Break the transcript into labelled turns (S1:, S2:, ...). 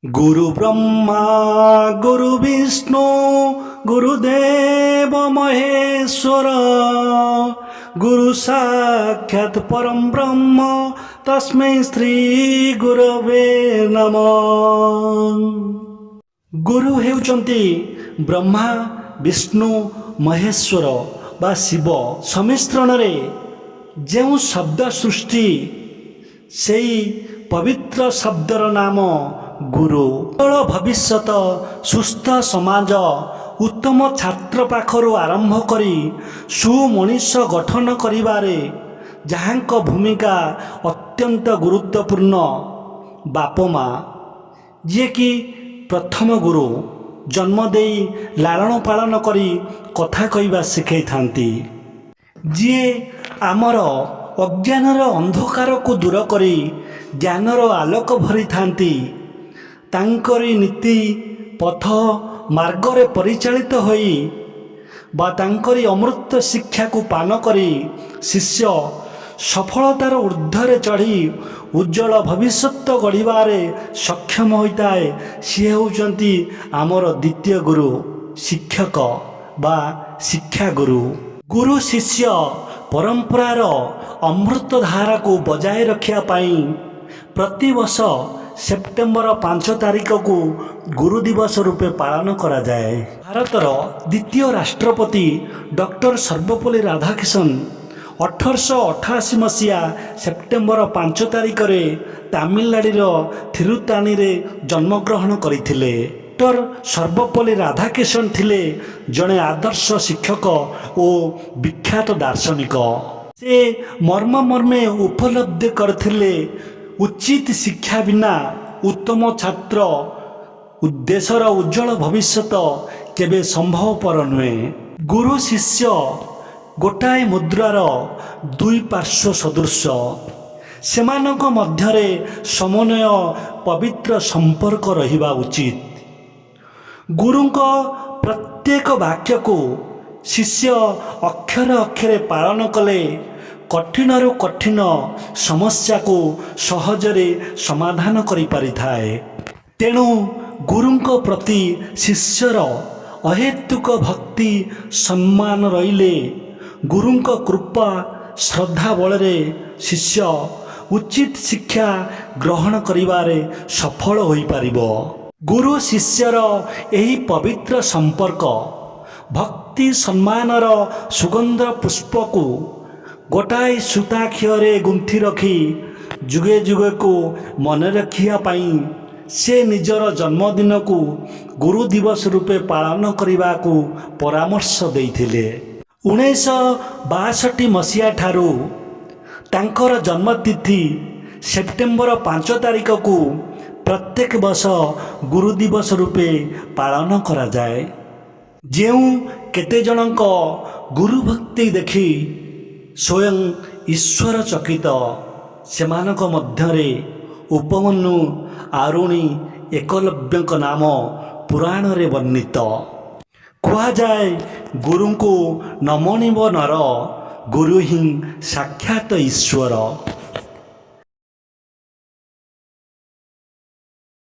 S1: गुरु ब्रह्मा गुरु विष्णु गुरुदेव महेश्वर गुरु साक्षात् परम ब्रह्म तस्मै श्री गुरवे नमः। गुरु हेउचंती ब्रह्मा विष्णु महेश्वर बा शिव सम्मिश्रण रे जो शब्द सृष्टि सेई पवित्र शब्दर नाम गुरु। भविष्यत सुस्थ समाज उत्तम छात्र पाखरु आरंभ करी सुमनीष गठन करिबारे जहाँक भूमिका अत्यंत गुरुत्वपूर्ण बाप माँ जे कि प्रथम गुरु जन्म देई लालन पालन करी कथा कहिबा शिखै थांती, जे आमर अज्ञानर अंधकार को दूर करी ज्ञानर आलोक भरी थांती। तांकरी नीति पथ मार्गरे परिचालित होई बा तांकरी अमृत शिक्षा को पान करी शिष्य सफलतार ऊर्ध्वरे चढ़ी उज्जवल भविष्यत गढ़िबारे सक्षम होता है। सी होउचंती आमर द्वितीय गुरु शिक्षक बा शिक्षा गुरु। गुरु शिष्य परंपरार अमृत धारा को बजाय रखिया पाई प्रति वर्ष सेप्टेम्बर 5 तारिख को गुरु दिवस रूपे पालन करा जाए। भारतर द्वितीय राष्ट्रपति डॉक्टर सर्वपल्ली राधाकृष्णन 1888 मसीहा सेप्टेम्बर 5 तारिख रे तमिलनाडु थिरुतानी रे जन्मग्रहण करथिले। डॉक्टर सर्वपल्ली राधाकृष्णन थिले जड़े आदर्श शिक्षक और विख्यात दार्शनिक। से मर्म मर्मे उपलब्धि करथिले उचित शिक्षा बिना उत्तम छात्र देशर उज्जवल भविष्यत केबे संभवपर नुहे। गुरु शिष्य गोटाए मुद्रार दुई पार्श्व सदृश, सेमानक मध्यरे समन्वय पवित्र संपर्क रहिबा उचित। गुरुंक प्रत्येक वाक्य को शिष्य अक्षर अक्षरे पालन कले कठिनरु कठिन समस्या को सहजरे समाधान करि पारिथाए। तेणु गुरुंक प्रति शिष्यर अहेतुक भक्ति सम्मान रहिले गुरुंक कृपा श्रद्धा बलरे शिष्य उचित शिक्षा ग्रहण करिबारे सफल होई पारिबो। गुरु शिष्यर एही पवित्र संपर्क भक्ति सम्मानर सुगंध पुष्प को गोटाए सूताक्षरे गुंथि रखी जुगे जुगे को मन रखिया पाई से निजर जन्मदिन को गुरु दिवस रूपे पालन करने को परामर्श देइथिले। 1962 मसीहा ठारू तांकर जन्मतिथि सेप्टेम्बर 5 तारिख को प्रत्येक वर्ष गुरु दिवस रूपे पालन करा जाए। जेउ केते जनक गुरु भक्ति देखी स्वयं ईश्वर चकित सेमानक मध्यरे उपमन्यु आरुणी एकलव्यक नाम पुराण रे वर्णित। कहा जाए गुरु को नमणिब नर गुरु ही साक्षात ईश्वर।